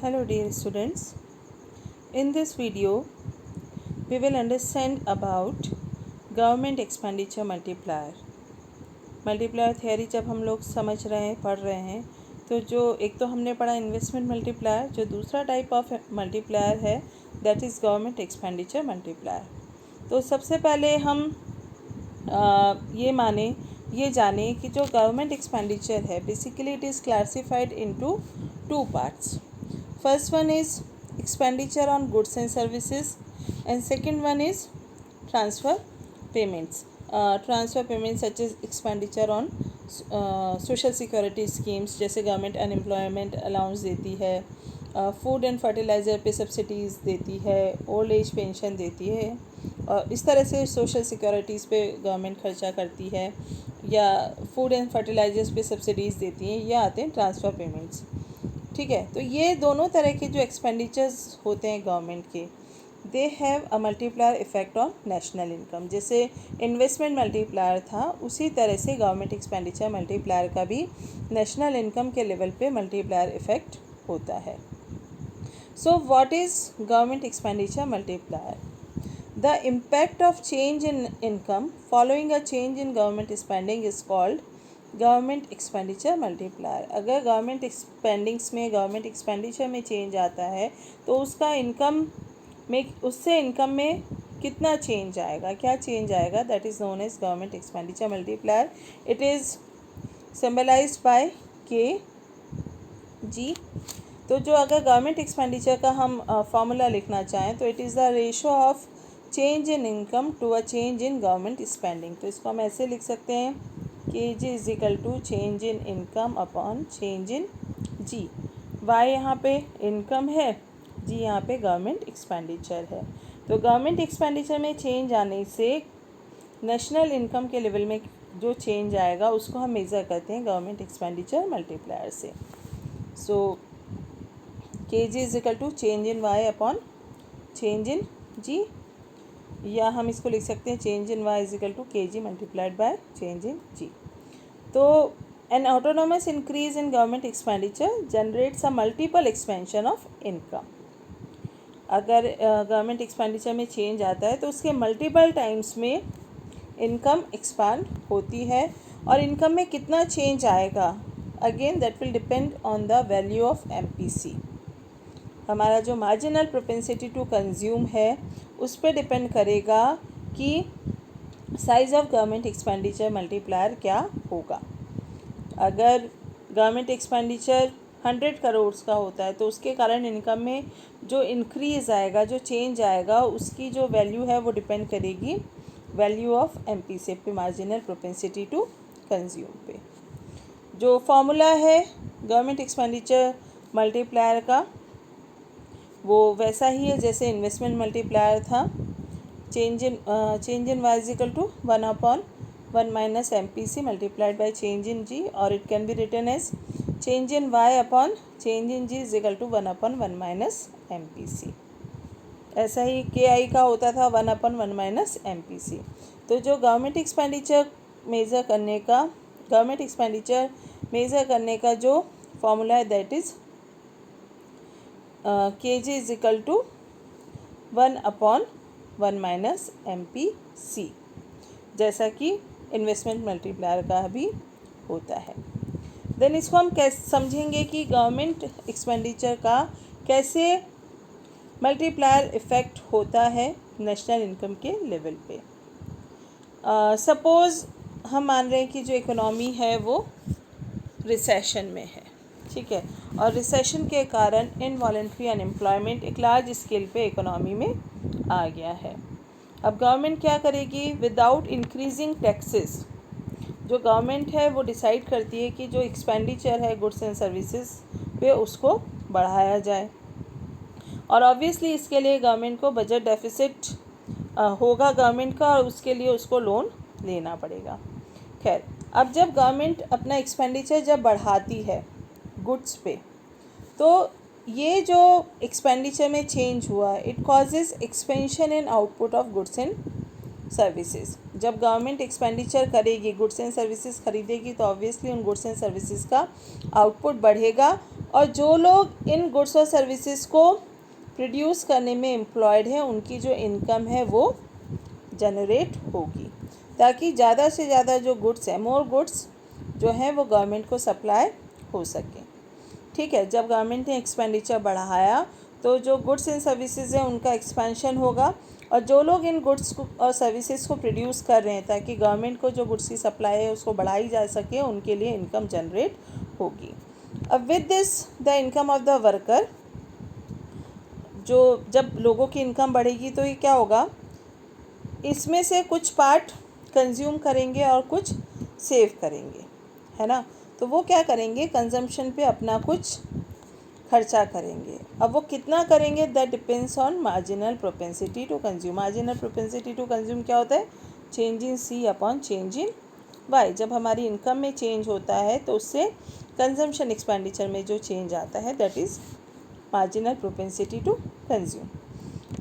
Hello dear students, in this video we will understand about government expenditure multiplier. Multiplier theory जब हम लोग समझ रहे हैं पढ़ रहे हैं तो जो एक तो हमने पढ़ा इन्वेस्टमेंट मल्टीप्लायर, जो दूसरा टाइप ऑफ मल्टीप्लायर है that is government expenditure multiplier. तो सबसे पहले हम ये जाने कि जो गवर्नमेंट एक्सपेंडिचर है basically it is classified into two parts. First one is expenditure on goods and services and second one is transfer payments. Transfer payments such as expenditure on social security schemes, जैसे government unemployment allowance देती है, food and fertiliser पे subsidies देती है, old age pension देती है और इस तरह से सोशल सिक्योरिटीज़ पे गवर्नमेंट खर्चा करती है या फूड एंड फर्टिलाइजर्स पे सब्सिडीज़ देती हैं, या आते हैं ट्रांसफ़र पेमेंट्स. ठीक है, तो ये दोनों तरह के जो एक्सपेंडिचर्स होते हैं गवर्नमेंट के they have a multiplier effect on national income. जैसे इन्वेस्टमेंट मल्टीप्लायर था उसी तरह से गवर्नमेंट एक्सपेंडिचर मल्टीप्लायर का भी नेशनल इनकम के लेवल पे मल्टीप्लायर इफ़ेक्ट होता है. So what is government expenditure multiplier? The impact of change in income following a change in government spending is called government expenditure multiplier. अगर government expenditure में change आता है तो उसका इनकम में कितना चेंज आएगा, क्या चेंज आएगा, that is known as government expenditure multiplier. It is symbolized by KG. तो जो अगर गवर्नमेंट एक्सपेंडिचर का हम फॉर्मूला लिखना चाहें तो it is the ratio of change in income to a change in government spending. तो इसको हम ऐसे लिख सकते हैं KG is equal to change in income upon change in G. Y यहाँ पे इनकम है, G यहाँ पे गवर्नमेंट एक्सपेंडिचर है. तो गवर्नमेंट एक्सपेंडिचर में चेंज आने से नेशनल इनकम के लेवल में जो चेंज आएगा उसको हम मेज़र करते हैं गवर्नमेंट एक्सपेंडिचर मल्टीप्लायर से. So KG is equal to change in Y upon change in G, या हम इसको लिख सकते हैं change in Y is equal to KG multiplied by change in G. तो an autonomous increase in government expenditure generates a multiple expansion of income. अगर government expenditure में change आता है तो उसके मल्टीपल टाइम्स में इनकम एक्सपांड होती है. और इनकम में कितना चेंज आएगा, again that will depend on the value of MPC. हमारा जो मार्जिनल प्रोपेंसिटी टू कंज्यूम है उस पर डिपेंड करेगा कि size of government expenditure multiplier क्या होगा. अगर गवर्नमेंट एक्सपेंडिचर 100 करोड़ का होता है तो उसके कारण इनकम में जो इंक्रीज़ आएगा, जो चेंज आएगा, उसकी जो वैल्यू है वो डिपेंड करेगी वैल्यू ऑफ MPC पे, मार्जिनल प्रोपेंसिटी टू कंज्यूम पे. जो फॉर्मूला है गवर्नमेंट एक्सपेंडिचर मल्टीप्लायर का वो वैसा ही है जैसे इन्वेस्टमेंट मल्टीप्लायर था. Change in Y is equal to 1 upon 1 minus MPC multiplied by change in G, और it can be written as change in Y upon change in G is equal to 1 upon 1 minus MPC. ऐसा ही KI का होता था 1 upon 1 minus MPC. तो जो government expenditure measure करने का जो फॉर्मूला है that is KG is equal to 1 upon 1 minus MPC, जैसा कि इन्वेस्टमेंट मल्टीप्लायर का भी होता है. देन इसको हम कैसे समझेंगे कि गवर्नमेंट एक्सपेंडिचर का कैसे मल्टीप्लायर इफ़ेक्ट होता है नेशनल इनकम के लेवल पे. सपोज़ हम मान रहे हैं कि जो इकोनॉमी है वो रिसेशन में है, ठीक है, और रिसेशन के कारण इनवॉलेंट्री अनएम्प्लॉयमेंट एक लार्ज स्केल पे इकोनॉमी में आ गया है. अब गवर्नमेंट क्या करेगी, विदाउट इंक्रीजिंग टैक्सेस, जो गवर्नमेंट है वो डिसाइड करती है कि जो एक्सपेंडिचर है गुड्स एंड सर्विसेज पे उसको बढ़ाया जाए. और ऑब्वियसली इसके लिए गवर्नमेंट को बजट डेफिसिट होगा गवर्नमेंट का, और उसके लिए उसको लोन लेना पड़ेगा. खैर, अब जब गवर्नमेंट अपना एक्सपेंडिचर जब बढ़ाती है गुड्स पे, तो ये जो एक्सपेंडिचर में चेंज हुआ it causes expansion in output of goods and services. जब गवर्नमेंट एक्सपेंडिचर करेगी, गुड्स एंड सर्विसेज खरीदेगी, तो ऑब्वियसली उन गुड्स एंड सर्विसेज का आउटपुट बढ़ेगा और जो लोग इन गुड्स और सर्विसेज को प्रोड्यूस करने में एम्प्लॉयड है उनकी जो इनकम है वो जनरेट होगी, ताकि ज़्यादा से ज़्यादा जो गुड्स है, मोर गुड्स जो हैं वो गवर्नमेंट को सप्लाई हो सके। ठीक है, जब गवर्नमेंट ने एक्सपेंडिचर बढ़ाया तो जो गुड्स एंड सर्विसेज हैं उनका एक्सपेंशन होगा, और जो लोग इन गुड्स और सर्विसेज को प्रोड्यूस कर रहे हैं ताकि गवर्नमेंट को जो गुड्स की सप्लाई है उसको बढ़ाई जा सके, उनके लिए इनकम जनरेट होगी। अब with this the income of the worker, जो जब लोगों की इनकम बढ़ेगी तो ये क्या होगा, इसमें से कुछ पार्ट कंज्यूम करेंगे और कुछ सेव करेंगे, है ना। तो वो क्या करेंगे, कंजम्पशन पे अपना कुछ खर्चा करेंगे। अब वो कितना करेंगे, that depends on marginal propensity to consume. Marginal propensity to consume क्या होता है, change in C upon change in Y. जब हमारी इनकम में चेंज होता है तो उससे कंजम्पशन एक्सपेंडिचर में जो चेंज आता है that is marginal propensity to consume.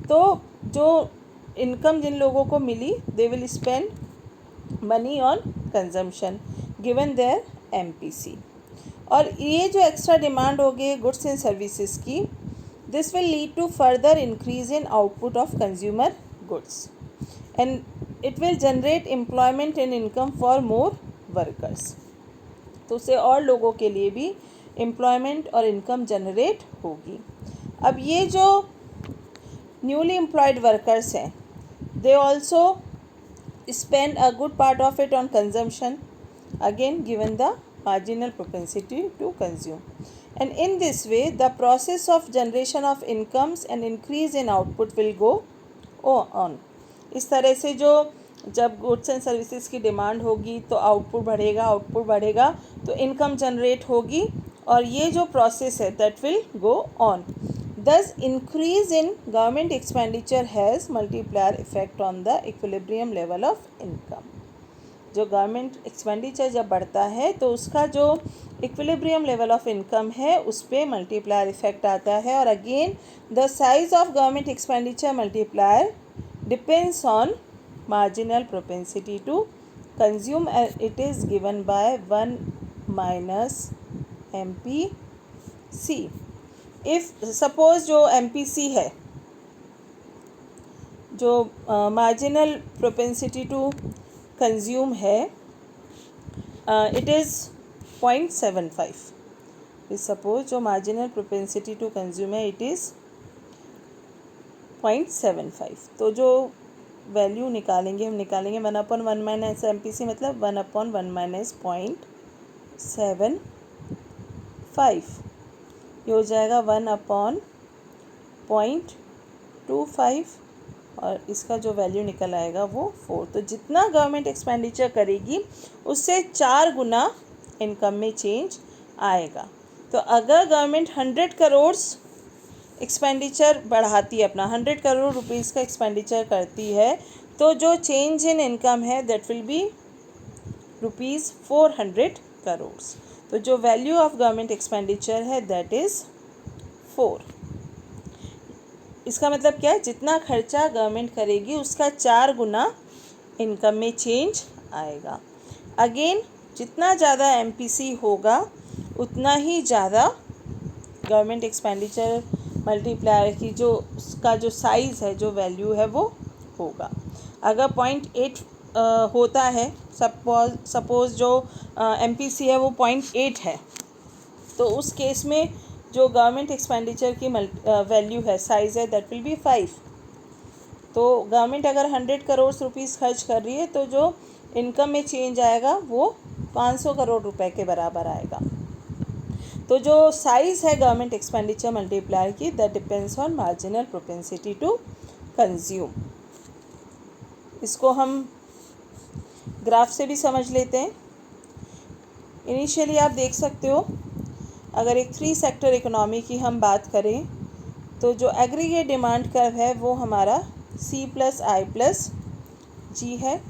तो जो इनकम जिन लोगों को मिली, they will spend money on consumption given their MPC। और ये जो एक्स्ट्रा डिमांड होगी गुड्स एंड सर्विसेज की, this will lead to further increase in output of consumer goods and it will generate employment and income for more workers. तो उससे और लोगों के लिए भी एम्प्लॉयमेंट और इनकम जनरेट होगी। अब ये जो न्यूली एम्प्लॉयड वर्कर्स हैं, they also spend a good part of it on consumption, again given the marginal propensity to consume, and in this way the process of generation of incomes and increase in output will go on। इस तरह से जो जब goods and services की demand होगी तो output बढ़ेगा तो इनकम जनरेट होगी, और ये जो प्रोसेस है that will go on. Thus, increase in government expenditure has multiplier effect on the equilibrium level of income। जो गवर्नमेंट एक्सपेंडिचर जब बढ़ता है तो उसका जो इक्विलिब्रियम लेवल ऑफ इनकम है उस पर मल्टीप्लायर इफेक्ट आता है। और again the size of government expenditure multiplier depends on marginal propensity to consume, it is given by 1 minus MPC। If suppose जो MPC है, जो मार्जिनल प्रोपेंसिटी टू कंज्यूम है, इट इज़ 0.75। सपोज जो marginal propensity to consume है it is 0.75। तो जो value निकालेंगे हम निकालेंगे 1/1 माइनस MPC, मतलब 1/1 माइनस 0.75। ये हो जाएगा 1/0.25, और इसका जो वैल्यू निकल आएगा वो 4। तो जितना गवर्नमेंट एक्सपेंडिचर करेगी उससे 4 गुना इनकम में चेंज आएगा। तो अगर गवर्नमेंट 100 करोड़ एक्सपेंडिचर बढ़ाती है, अपना 100 करोड़ रुपीज़ का एक्सपेंडिचर करती है, तो जो चेंज इन इनकम है दैट विल बी ₹400 करोड़। तो जो वैल्यू ऑफ गवर्नमेंट एक्सपेंडिचर है दैट इज़ 4। इसका मतलब क्या है, जितना खर्चा गवर्नमेंट करेगी उसका 4 गुना इनकम में चेंज आएगा। अगेन जितना ज़्यादा MPC होगा उतना ही ज़्यादा गवर्नमेंट एक्सपेंडिचर मल्टीप्लायर की जो उसका जो साइज़ है, जो वैल्यू है वो होगा। अगर 0.8 होता है, सपोज जो MPC है वो 0.8 है, तो उस केस में जो गवर्नमेंट एक्सपेंडिचर की वैल्यू है, साइज़ है, दैट विल बी 5। तो गवर्नमेंट अगर 100 करोड़ रुपीज़ खर्च कर रही है तो जो इनकम में चेंज आएगा वो 500 करोड़ रुपए के बराबर आएगा। तो जो साइज़ है गवर्नमेंट एक्सपेंडिचर मल्टीप्लायर की, that depends on marginal propensity to consume. इसको हम ग्राफ से भी समझ लेते हैं। इनिशियली आप देख सकते हो, अगर एक 3 सेक्टर इकोनॉमी की हम बात करें तो जो एग्रीगेट डिमांड कर्व है वो हमारा C+I+G है।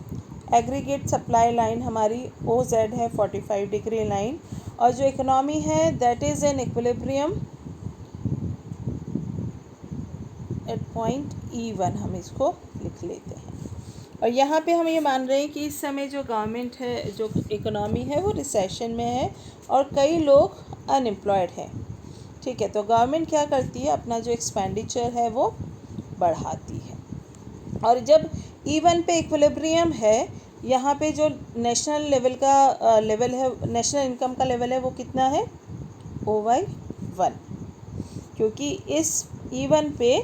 एग्रीगेट सप्लाई लाइन हमारी OZ है 45 डिग्री लाइन, और जो इकोनॉमी है that is an equilibrium at point E1, हम इसको लिख लेते हैं। और यहाँ पे हम ये मान रहे हैं कि इस समय जो गवर्नमेंट है, जो इकोनॉमी है वो रिसेशन में है और कई लोग अनएम्प्लॉयड हैं। ठीक है, तो गवर्नमेंट क्या करती है, अपना जो एक्सपेंडिचर है वो बढ़ाती है। और जब E1 पे इक्विलिब्रियम है, यहाँ पे जो नेशनल लेवल का लेवल है, नेशनल इनकम का लेवल है वो कितना है, OY1, क्योंकि इस E1 पे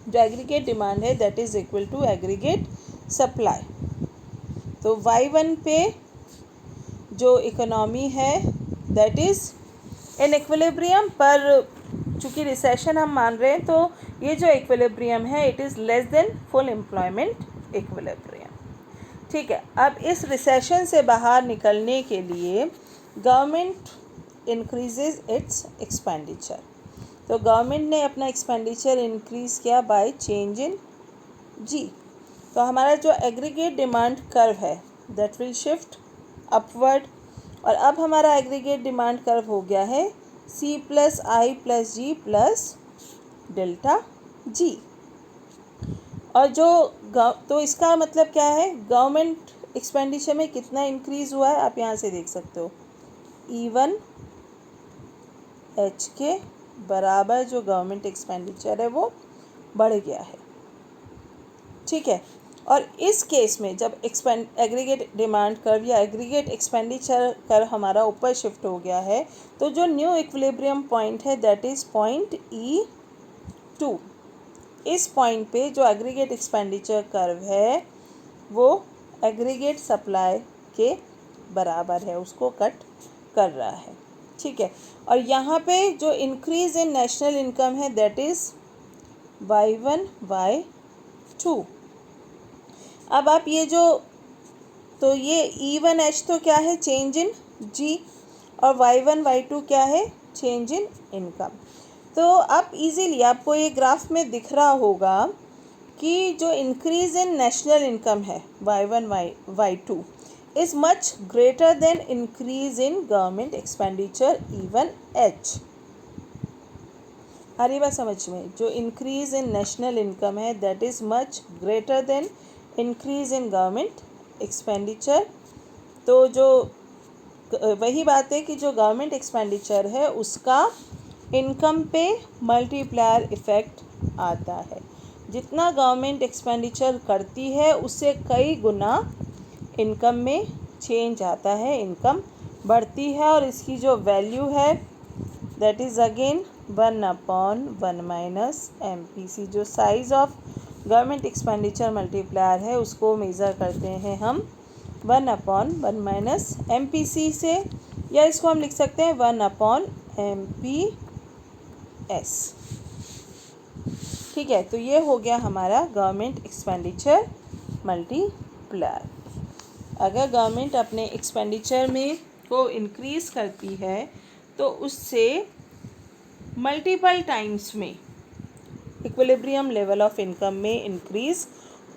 जो एग्रीगेट डिमांड है that is equal to aggregate supply. तो Y1 पे जो इकोनॉमी है दैट इज़ इन इक्विलिब्रियम, पर चूँकि रिसेशन हम मान रहे हैं तो ये जो इक्विलिब्रियम है it is less than full employment equilibrium. ठीक है, अब इस रिसेशन से बाहर निकलने के लिए गवर्नमेंट इंक्रीजेज इट्स एक्सपेंडिचर। तो गवर्नमेंट ने अपना एक्सपेंडिचर इंक्रीज़ किया बाय चेंज इन जी। तो हमारा जो एग्रीगेट डिमांड कर्व है दैट विल शिफ्ट अपवर्ड, और अब हमारा एग्रीगेट डिमांड कर्व हो गया है C+I+G प्लस डेल्टा जी। और तो इसका मतलब क्या है, गवर्नमेंट एक्सपेंडिचर में कितना इंक्रीज़ हुआ है, आप यहाँ से देख सकते हो E1 H के बराबर जो गवर्नमेंट एक्सपेंडिचर है वो बढ़ गया है। ठीक है, और इस केस में जब एग्रीगेट डिमांड कर्व या एग्रीगेट एक्सपेंडिचर कर्व हमारा ऊपर शिफ्ट हो गया है, तो जो न्यू इक्विलिब्रियम पॉइंट है दैट इज़ पॉइंट E2। इस पॉइंट पे जो एग्रीगेट एक्सपेंडिचर कर्व है वो एग्रीगेट सप्लाई के बराबर है, उसको कट कर रहा है। ठीक है, और यहाँ पे जो इंक्रीज़ इन नेशनल इनकम है दैट इज़ Y1/2। अब आप ये तो ये E1H तो क्या है, चेंज इन जी, और Y1/2 क्या है, चेंज इन इनकम। तो आप इजीली, आपको ये ग्राफ में दिख रहा होगा कि जो इंक्रीज़ इन नेशनल इनकम है Y1/2 is much greater than increase in government expenditure E1H। आ रही बात समझ में, जो इंक्रीज़ इन नेशनल इनकम है that is much greater than increase in government expenditure. तो जो वही बात है कि जो गवर्नमेंट एक्सपेंडिचर है उसका इनकम पे मल्टीप्लायर इफ़ेक्ट आता है। जितना गवर्नमेंट एक्सपेंडिचर करती है उससे कई गुना इनकम में चेंज आता है, इनकम बढ़ती है, और इसकी जो वैल्यू है दैट इज़ अगेन 1/1 - MPC। जो size of government expenditure multiplier है उसको मेज़र करते हैं हम 1/1 - MPC से, या इसको हम लिख सकते हैं 1/MPS। ठीक है, तो ये हो गया हमारा गवर्नमेंट एक्सपेंडिचर मल्टीप्लायर। अगर गवर्नमेंट अपने एक्सपेंडिचर में को इंक्रीज़ करती है तो उससे मल्टीपल टाइम्स में इक्विलिब्रियम लेवल ऑफ इनकम में इंक्रीज़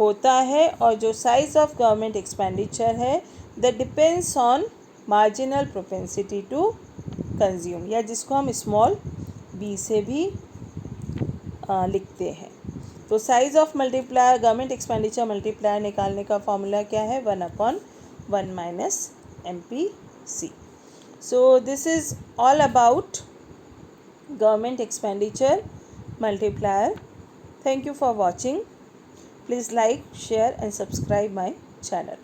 होता है, और जो साइज़ ऑफ गवर्नमेंट एक्सपेंडिचर है that depends on marginal propensity to consume, या जिसको हम स्मॉल b से भी लिखते हैं। तो size of multiplier, government expenditure multiplier निकालने का फॉर्मूला क्या है, 1/1 - MPC। So this is all about government expenditure multiplier. Thank you for watching. Please like, share and subscribe my channel.